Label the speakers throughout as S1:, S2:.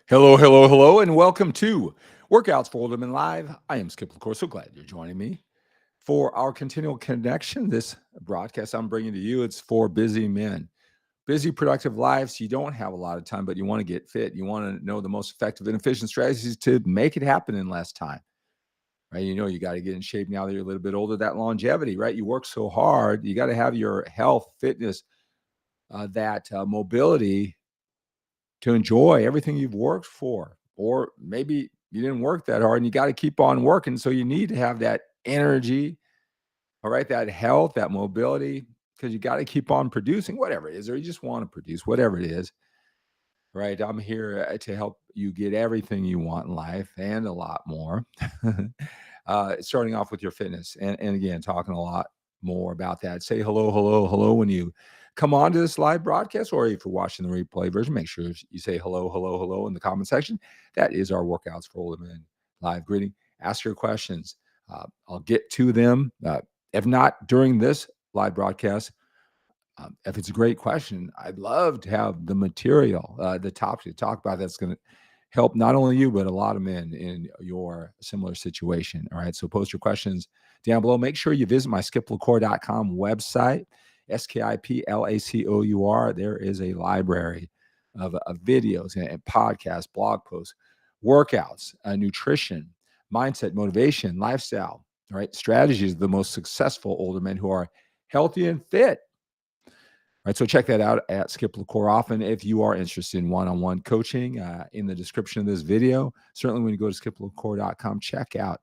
S1: Hello, hello, hello, and welcome to Workouts for Older Men Live. I am Skip La Cour. So glad you're joining me for our continual connection. This broadcast I'm bringing to you, it's for busy men, busy, productive lives. You don't have a lot of time, but you want to get fit. You want to know the most effective and efficient strategies to make it happen in less time, right? You know, you got to get in shape now that you're a little bit older. That longevity, right? You work so hard. You got to have your health, fitness, that mobility to enjoy everything you've worked for. Or maybe you didn't work that hard and you got to keep on working. So you need to have that energy, all right, that health, that mobility, because you got to keep on producing whatever it is, or you just want to produce whatever it is, right? I'm here to help you get everything you want in life and a lot more. Starting off with your fitness. And again, talking a lot more about that. Say hello, hello, hello when you come on to this live broadcast, or if you're watching the replay version, make sure you say hello, hello, hello in the comment section. That is our Workouts for Older Men live greeting. Ask your questions. I'll get to them. If not during this live broadcast, if it's a great question, I'd love to have the material, the topic to talk about that's going to help not only you, but a lot of men in your similar situation. All right. So post your questions down below. Make sure you visit my skiplacour.com website, SKIPLACOUR. There is a library of videos and podcasts, blog posts, workouts, nutrition, mindset, motivation, lifestyle, all right, strategies of the most successful older men who are healthy and fit. All right, so check that out at Skip La Cour often. If you are interested in one-on-one coaching, in the description of this video, certainly when you go to skiplacour.com, check out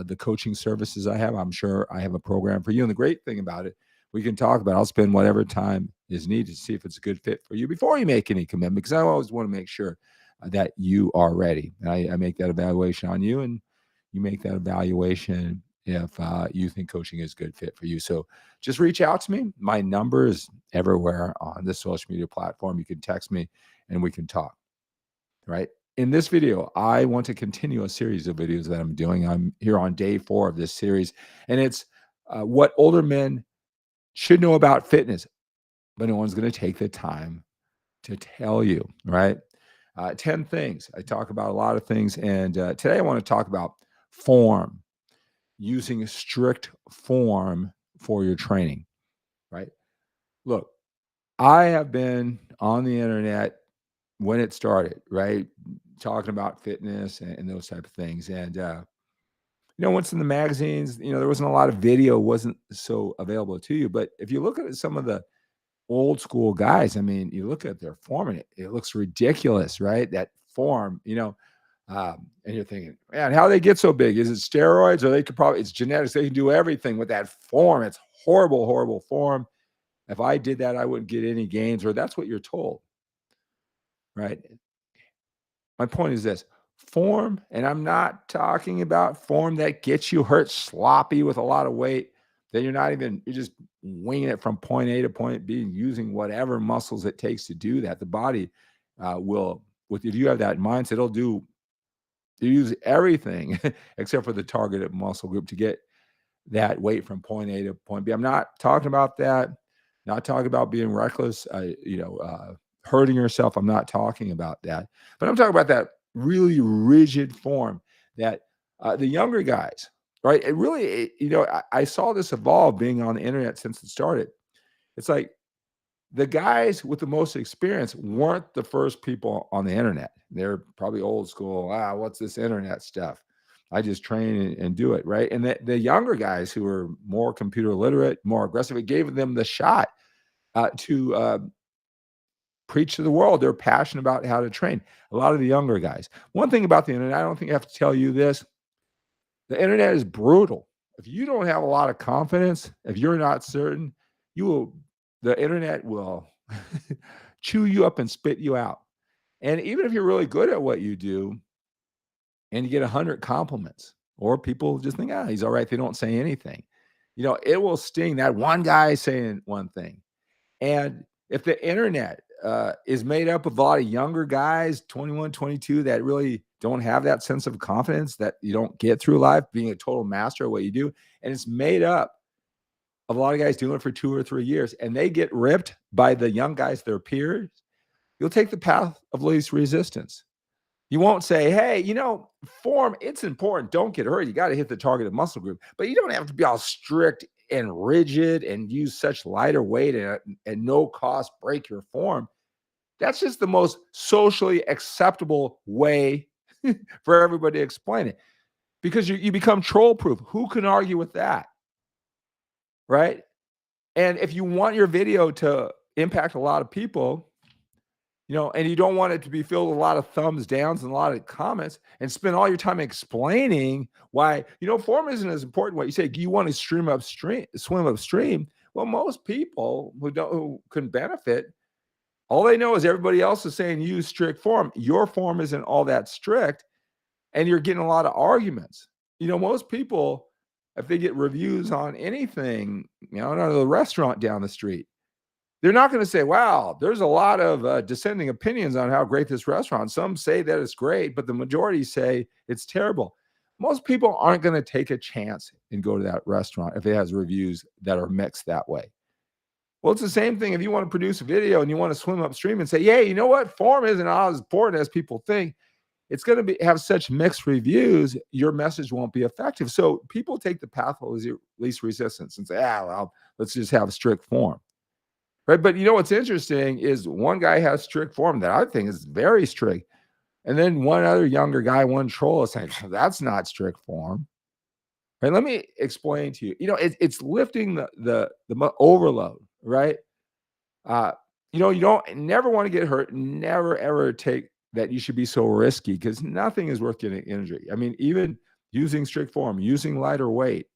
S1: the coaching services I have. I'm sure I have a program for you. And the great thing about it, we can talk about, I'll spend whatever time is needed to see if it's a good fit for you before you make any commitment, because I always want to make sure that you are ready. And I make that evaluation on you, and you make that evaluation if you think coaching is a good fit for you. So just reach out to me. My number is everywhere on this social media platform. You can text me and we can talk, right? In this video, I want to continue a series of videos that I'm doing. I'm here on day 4 of this series, and it's what older men should know about fitness, but no one's going to take the time to tell you, right? 10 things. I talk about a lot of things, and today I want to talk about form, using a strict form for your training, right? Look, I have been on the internet when it started, right? Talking about fitness and those type of things. And, once in the magazines, there wasn't a lot of video, wasn't so available to you. But if you look at some of the old school guys, I mean, you look at their form and it looks ridiculous, right? That form, and you're thinking, man, how they get so big? Is it steroids, or they could probably, it's genetics. They can do everything with that form. It's horrible, horrible form. If I did that, I wouldn't get any gains, or that's what you're told, right? My point is this: form, and I'm not talking about form that gets you hurt sloppy with a lot of weight, that you're just winging it from point A to point B, using whatever muscles it takes to do that. The body if you have that mindset, it'll use everything except for the targeted muscle group to get that weight from point A to point B. I'm not talking about that. Not talking about being reckless, hurting yourself. I'm not talking about that. But I'm talking about that really rigid form that the younger guys, right? I saw this evolve being on the internet since it started. It's like the guys with the most experience weren't the first people on the internet. They're probably old school. What's this internet stuff? I just train and do it, right? And the younger guys who are more computer literate, more aggressive, it gave them the shot to preach to the world. They're passionate about how to train. A lot of the younger guys. One thing about the internet, I don't think I have to tell you this. The internet is brutal. If you don't have a lot of confidence, if you're not certain, the internet will chew you up and spit you out. And even if you're really good at what you do and you get 100 compliments, or people just think, he's all right, they don't say anything. It will sting, that one guy saying one thing. And if the internet is made up of a lot of younger guys, 21, 22, that really don't have that sense of confidence that you don't get through life, being a total master of what you do, and it's made up of a lot of guys doing it for 2 or 3 years, and they get ripped by the young guys, their peers, you'll take the path of least resistance. You won't say, hey, form, it's important. Don't get hurt. You got to hit the targeted muscle group, but you don't have to be all strict and rigid and use such lighter weight and no cost break your form. That's just the most socially acceptable way for everybody to explain it because you become troll proof. Who can argue with that? Right. And if you want your video to impact a lot of people, and you don't want it to be filled with a lot of thumbs downs and a lot of comments and spend all your time explaining why, form isn't as important. What you say, you want to swim upstream. Well, most people who can benefit, all they know is everybody else is saying use strict form. Your form isn't all that strict, and you're getting a lot of arguments. Most people, if they get reviews on anything, out of the restaurant down the street, they're not going to say, wow, there's a lot of dissenting opinions on how great this restaurant. Some say that it's great, but the majority say it's terrible. Most people aren't going to take a chance and go to that restaurant if it has reviews that are mixed that way. Well, it's the same thing if you want to produce a video and you want to swim upstream and say, yeah, you know what? Form isn't as important as people think. It's going to have such mixed reviews, your message won't be effective. So people take the path of least resistance and say, well, let's just have strict form. Right. But what's interesting is one guy has strict form that I think is very strict. And then one other younger guy, one troll is saying, that's not strict form. Right. Let me explain to you. It's lifting the overload, right? You don't never want to get hurt, never ever take that you should be so risky because nothing is worth getting injury. I mean, even using strict form, using lighter weight,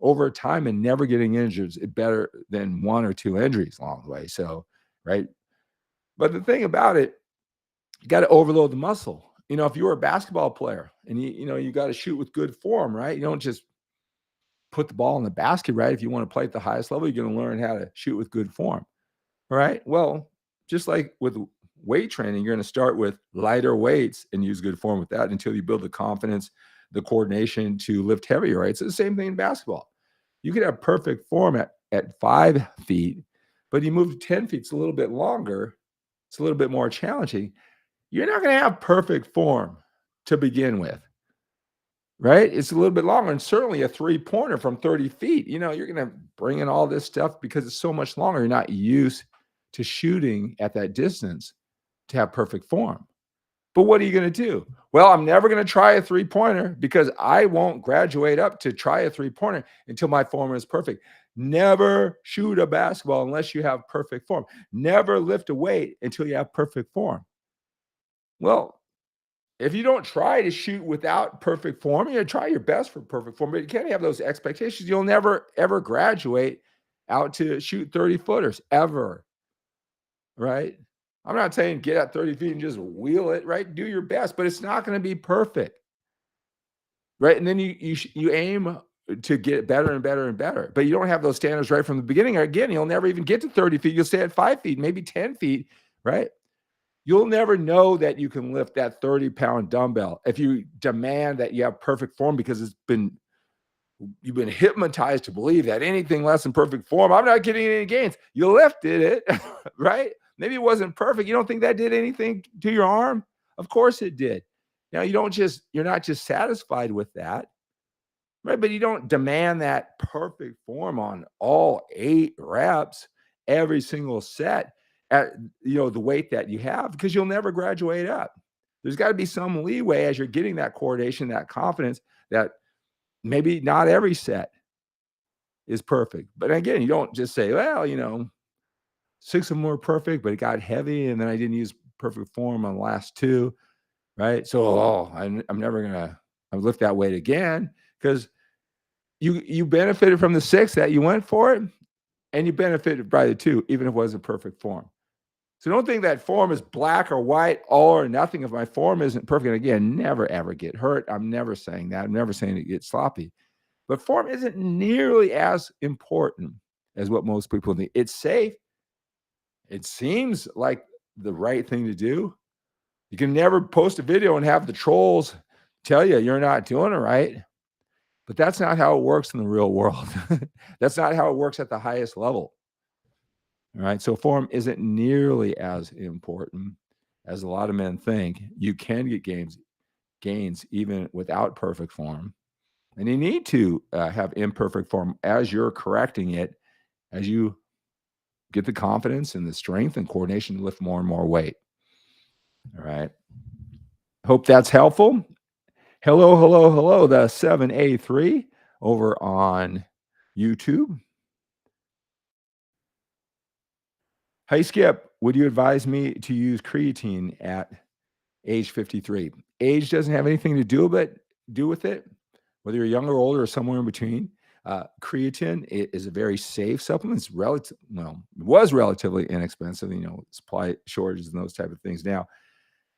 S1: over time and never getting injured is better than one or two injuries along the way. So, right. But the thing about it, you got to overload the muscle. If you were a basketball player and you got to shoot with good form, right? You don't just put the ball in the basket, right? If you want to play at the highest level, you're going to learn how to shoot with good form. Right. Well, just like with weight training, you're going to start with lighter weights and use good form with that until you build the confidence, the coordination to lift heavier, right? It's the same thing in basketball. You could have perfect form at 5 feet, but you move to 10 feet, it's a little bit longer. It's a little bit more challenging. You're not going to have perfect form to begin with, right? It's a little bit longer, and certainly a 3-pointer from 30 feet. You're going to bring in all this stuff because it's so much longer. You're not used to shooting at that distance to have perfect form. But what are you going to do? Well, I'm never going to try a 3-pointer because I won't graduate up to try a 3-pointer until my form is perfect. Never shoot a basketball unless you have perfect form. Never lift a weight until you have perfect form. Well, if you don't try to shoot without perfect form, try your best for perfect form, but you can't have those expectations. You'll never, ever graduate out to shoot 30-footers ever, right? I'm not saying get at 30 feet and just wheel it, right? Do your best, but it's not going to be perfect, right? And then you aim to get better and better and better, but you don't have those standards right from the beginning. Again, you'll never even get to 30 feet. You'll stay at 5 feet, maybe 10 feet, right? You'll never know that you can lift that 30-pound dumbbell if you demand that you have perfect form because you've been hypnotized to believe that anything less than perfect form, I'm not getting any gains. You lifted it, right? Maybe it wasn't perfect. You don't think that did anything to your arm? Of course it did. Now you're not just satisfied with that, right? But you don't demand that perfect form on all 8 reps, every single set at the weight that you have because you'll never graduate up. There's got to be some leeway as you're getting that coordination, that confidence that maybe not every set is perfect. But again, you don't just say, well, 6 of them were perfect, but it got heavy, and then I didn't use perfect form on the last 2, right? So, I'm never gonna lift that weight again because you benefited from the 6 that you went for it, and you benefited by the 2, even if it wasn't perfect form. So don't think that form is black or white, all or nothing. If my form isn't perfect, and again, never ever get hurt. I'm never saying that. I'm never saying it gets sloppy. But form isn't nearly as important as what most people think. It's safe. It seems like the right thing to do. You can never post a video and have the trolls tell you you're not doing it right. But that's not how it works in the real world. That's not how it works at the highest level. All right. So form isn't nearly as important as a lot of men think, you can get gains even without perfect form. And you need to have imperfect form as you're correcting it, as you get the confidence and the strength and coordination to lift more and more weight. All right. Hope that's helpful. Hello, hello, hello. The 7A3 over on YouTube. Hey, Skip, would you advise me to use creatine at age 53? Age doesn't have anything to do with it, whether you're younger, older, or somewhere in between. Creatine is a very safe supplement. It's it was relatively inexpensive. Supply shortages and those type of things now.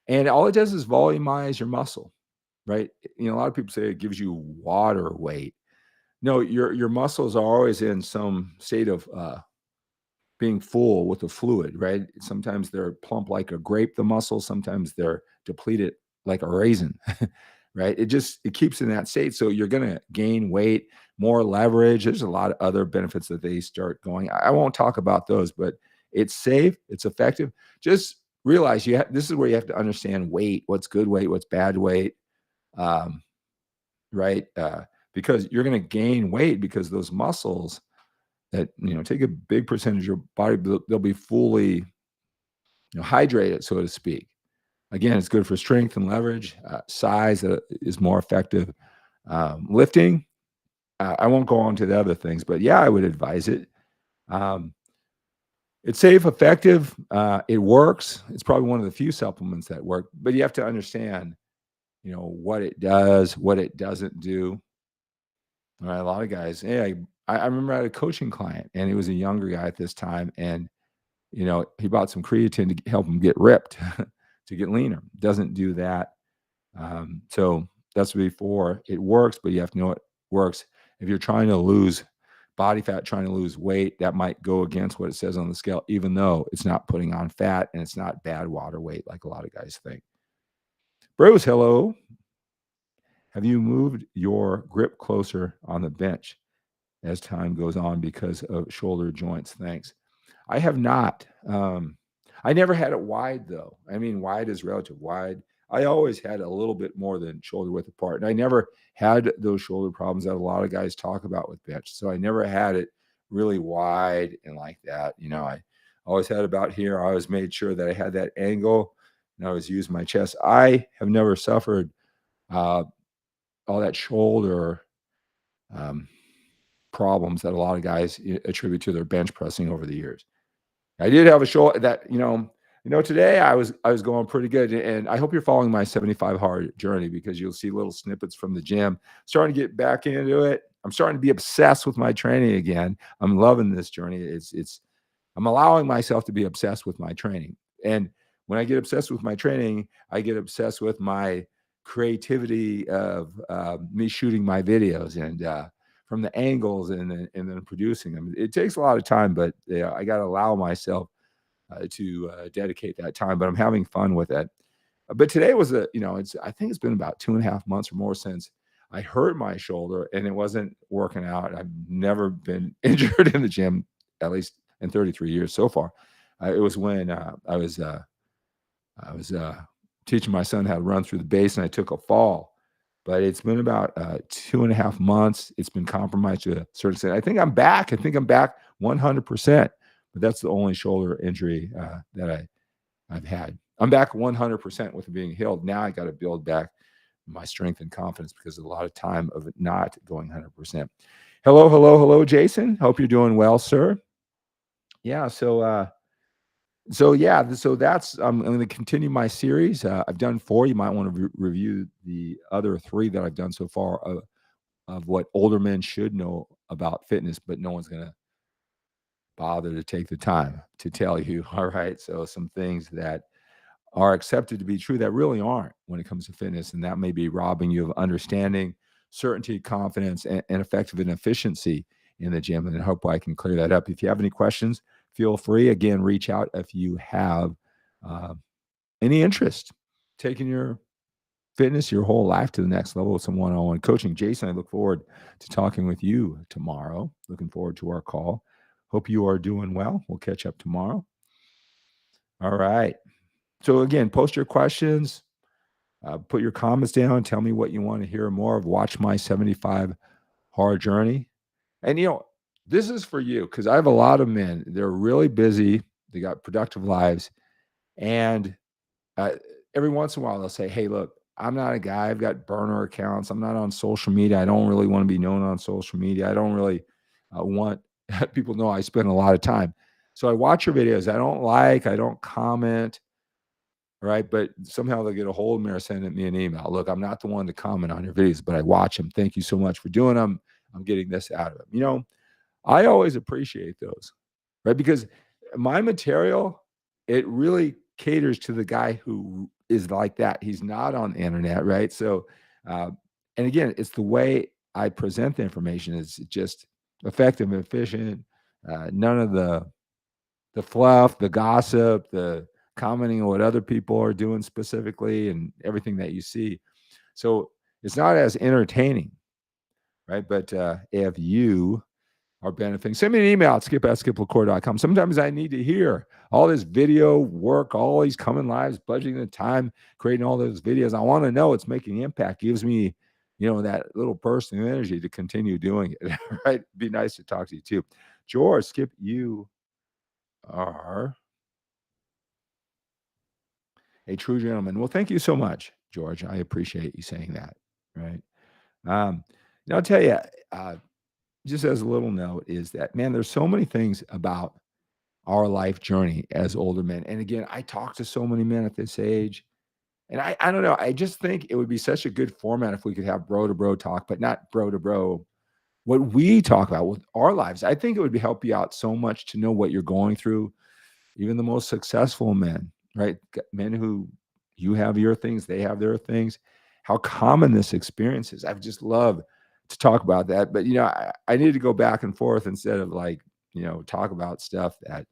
S1: And all it does is volumize your muscle, right? A lot of people say it gives you water weight. No, your muscles are always in some state of being full with the fluid, right? Sometimes they're plump like a grape, the muscles. Sometimes they're depleted like a raisin, right? It keeps in that state. So you're going to gain weight, more leverage. There's a lot of other benefits that they start going. I won't talk about those, but it's safe, it's effective. Just realize this is where you have to understand weight, what's good weight, what's bad weight, right? Because you're going to gain weight because those muscles that take a big percentage of your body, they'll be fully hydrated, so to speak. Again, it's good for strength and leverage. Size is more effective. Lifting, I won't go on to the other things, but yeah, I would advise it. It's safe, effective. It works. It's probably one of the few supplements that work, but you have to understand, what it does, what it doesn't do. All right, a lot of guys. Hey, I remember I had a coaching client, and he was a younger guy at this time, and he bought some creatine to help him get ripped, to get leaner. Doesn't do that. So that's before it works, but you have to know it works. If you're trying to lose body fat, trying to lose weight, that might go against what it says on the scale, even though it's not putting on fat and it's not bad water weight like a lot of guys think. Bruce, hello. Have you moved your grip closer on the bench as time goes on because of shoulder joints? Thanks. I have not. I never had it wide though. I mean, wide is relative. Wide. I always had a little bit more than shoulder width apart, and I never had those shoulder problems that a lot of guys talk about with bench. So I never had it really wide and like that. I always had about here. I always made sure that I had that angle, and I always used my chest. I have never suffered all that shoulder problems that a lot of guys attribute to their bench pressing over the years. I did have a shoulder that, today I was going pretty good. And I hope you're following my 75 hard journey, because you'll see little snippets from the gym. Starting to get back into it. I'm starting to be obsessed with my training again. I'm loving this journey. I'm allowing myself to be obsessed with my training. And when I get obsessed with my training, I get obsessed with my creativity of me shooting my videos and from the angles and then producing them. It takes a lot of time, but I got to allow myself to dedicate that time. But I'm having fun with it. But today was I think it's been about 2.5 months or more since I hurt my shoulder, and it wasn't working out. I've never been injured in the gym, at least in 33 years so far. It was when I was teaching my son how to run through the base, and I took a fall. But it's been about 2.5 months. It's been compromised to a certain extent. I think I'm back. 100%. But that's the only shoulder injury that I've had. I'm back 100% with it being healed. Now I got to build back my strength and confidence because of a lot of time of it not going 100%. Hello, hello, hello, Jason. Hope you're doing well, sir. Yeah. So that's I'm going to continue my series. I've done 4. You might want to review the other 3 that I've done so far of what older men should know about fitness, but no one's going to bother to take the time to tell you. All right. So some things that are accepted to be true that really aren't when it comes to fitness. And that may be robbing you of understanding, certainty, confidence, and effective and efficiency in the gym. And I hope I can clear that up. If you have any questions, feel free. Again, reach out if you have any interest taking your fitness, your whole life to the next level with some one-on-one coaching. Jason, I look forward to talking with you tomorrow. Looking forward to our call. Hope you are doing well. We'll catch up tomorrow. All right. So again, post your questions, put your comments down, tell me what you want to hear more of. Watch my 75 hard journey. And this is for you because I have a lot of men. They're really busy. They got productive lives, and uh, every once in a while they'll say, "Hey, look, I'm not a guy. I've got burner accounts. I'm not on social media. I don't really want to be known on social media. I don't really want people to know I spend a lot of time. So I watch your videos. I don't like. I don't comment. Right, but somehow they'll get a hold of me or send me an email. Look, I'm not the one to comment on your videos, but I watch them. Thank you so much for doing them. I'm getting this out of them. I always appreciate those, right? Because my material, it really caters to the guy who is like that. He's not on the internet, right? So, uh, and again, it's the way I present the information is just effective and efficient. None of the fluff, the gossip, the commenting on what other people are doing specifically, and everything that you see. So it's not as entertaining, right? But if you are benefiting, send me an email at skip@skiplacour.com. Sometimes I need to hear all this video work, all these coming lives, budgeting the time, creating all those videos. I want to know it's making impact. Gives me, that little burst of energy to continue doing it. Right? Be nice to talk to you too. George, Skip, you are a true gentleman. Well, thank you so much, George. I appreciate you saying that. Right. Um, I'll tell you, uh, just as a little note, is that, man, there's so many things about our life journey as older men. And again, I talk to so many men at this age. And I don't know. I just think it would be such a good format if we could have bro to bro talk, but not bro to bro. What we talk about with our lives, I think it would help you out so much to know what you're going through. Even the most successful men, right? Men who you have your things, they have their things. How common this experience is. I just love to talk about that. But I need to go back and forth instead of like, talk about stuff that,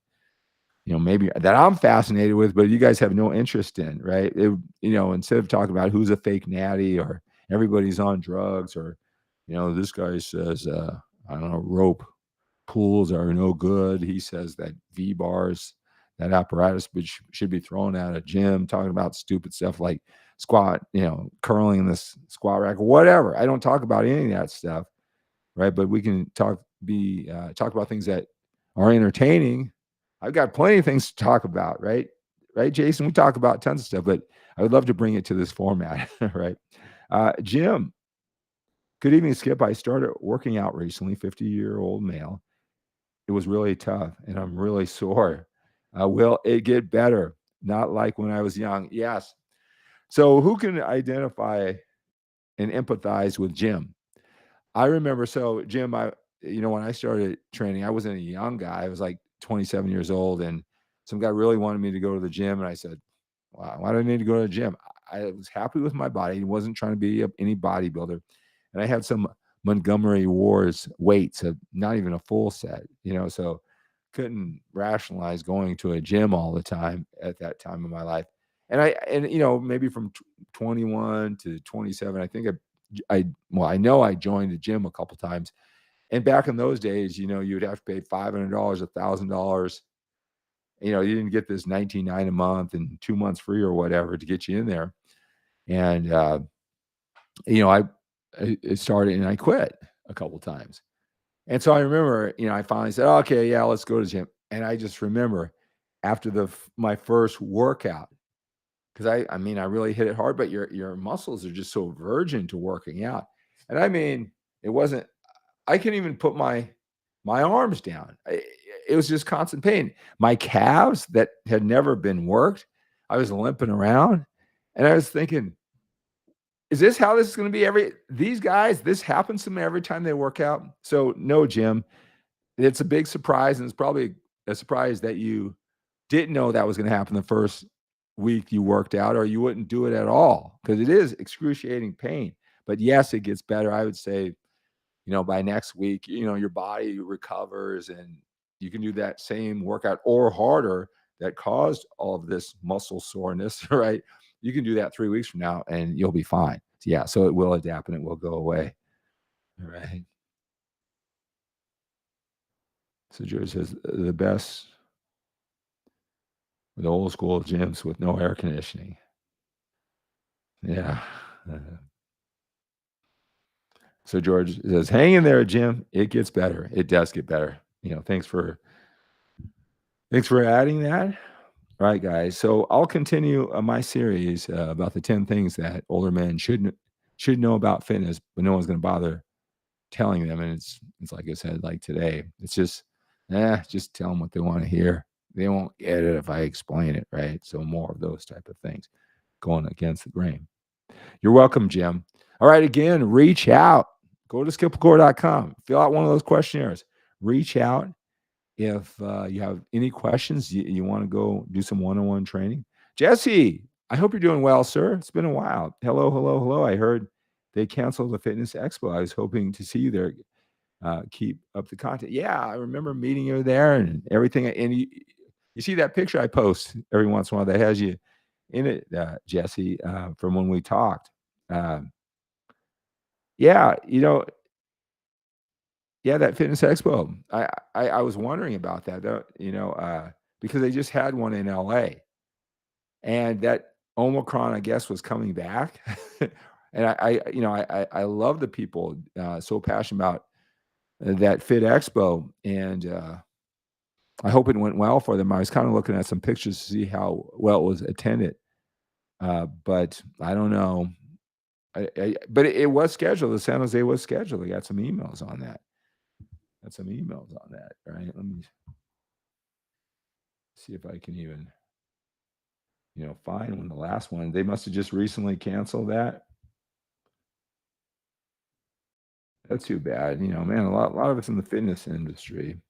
S1: maybe that I'm fascinated with, but you guys have no interest in, right? Instead of talking about who's a fake natty or everybody's on drugs or, this guy says, I don't know, rope pools are no good. He says that V bars, that apparatus, which should be thrown out of gym, talking about stupid stuff like squat, curling in this squat rack, whatever. I don't talk about any of that stuff, right? But we can talk about things that are entertaining. I've got plenty of things to talk about, right? Right, Jason? We talk about tons of stuff, but I would love to bring it to this format, right? Jim, good evening, Skip. I started working out recently, 50-year-old male. It was really tough, and I'm really sore. Will it get better? Not like when I was young. Yes. So who can identify and empathize with Jim? I remember, so Jim, when I started training, I wasn't a young guy. I was like 27 years old, and some guy really wanted me to go to the gym, and I said, "Wow, why do I need to go to the gym?" I was happy with my body. I wasn't trying to be any bodybuilder, and I had some Montgomery Ward's weights, not even a full set, so couldn't rationalize going to a gym all the time at that time of my life. And maybe from 21 to 27, I think I know I joined the gym a couple times. And back in those days, you'd have to pay $500, $1,000. You didn't get this 19.9 a month and 2 months free or whatever to get you in there. And I started and I quit a couple times. And so I remember, I finally said, "Okay, yeah, let's go to the gym." And I just remember after my first workout, because I really hit it hard, but your muscles are just so virgin to working out. And it wasn't. I couldn't even put my arms down. It was just constant pain. My calves that had never been worked, I was limping around, and I was thinking, "Is this how this is going to be these guys? This happens to them every time they work out." So no, Jim, it's a big surprise, and it's probably a surprise that you didn't know that was going to happen the first week you worked out, or you wouldn't do it at all because it is excruciating pain. But yes, it gets better. I would say, by next week, your body recovers and you can do that same workout or harder that caused all of this muscle soreness, right? You can do that 3 weeks from now and you'll be fine. Yeah. So it will adapt and it will go away. Right. So George says the best with old school gyms with no air conditioning. Yeah. Uh, So George says, "Hang in there, Jim. It gets better. It does get better." Thanks for adding that. All right, guys. So I'll continue my series about the 10 things that older men should know about fitness, but no one's going to bother telling them. And it's like I said, like today, it's just tell them what they want to hear. They won't get it if I explain it, right? So more of those type of things going against the grain. You're welcome, Jim. All right, again, reach out. Go to skiplacour.com. Fill out one of those questionnaires. Reach out if you have any questions. You want to go do some one-on-one training. Jesse, I hope you're doing well, sir. It's been a while. Hello, hello, hello. I heard they canceled the Fitness Expo. I was hoping to see you there. Keep up the content. Yeah, I remember meeting you there and everything. And you see that picture I post every once in a while that has you in it, Jesse, from when we talked. Um, yeah, yeah, that Fitness Expo. I was wondering about that, because they just had one in LA, and that Omicron, I guess, was coming back. And I love the people so passionate about that Fit Expo, and I hope it went well for them. I was kind of looking at some pictures to see how well it was attended, but I don't know. But it was scheduled. The San Jose was scheduled. I got some emails on that. Right? Let me see if I can even, find when the last one. They must have just recently canceled that. That's too bad. Man, a lot of it's in the fitness industry.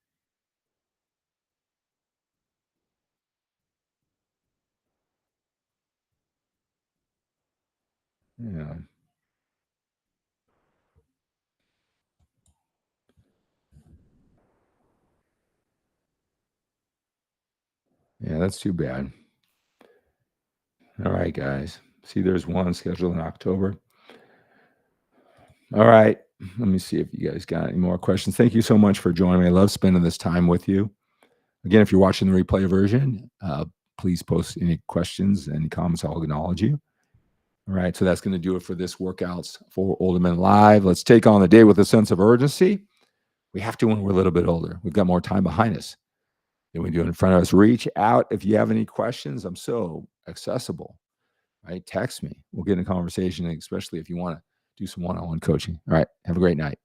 S1: Yeah. Yeah, that's too bad. All right, guys. See, there's one scheduled in October. All right. Let me see if you guys got any more questions. Thank you so much for joining me. I love spending this time with you. Again, if you're watching the replay version, please post any questions, any comments. I'll acknowledge you. All right. So that's going to do it for this Workouts for Older Men Live. Let's take on the day with a sense of urgency. We have to when we're a little bit older. We've got more time behind us than we do in front of us. Reach out if you have any questions. I'm so accessible. Right? Text me. We'll get in a conversation, especially if you want to do some one-on-one coaching. All right. Have a great night.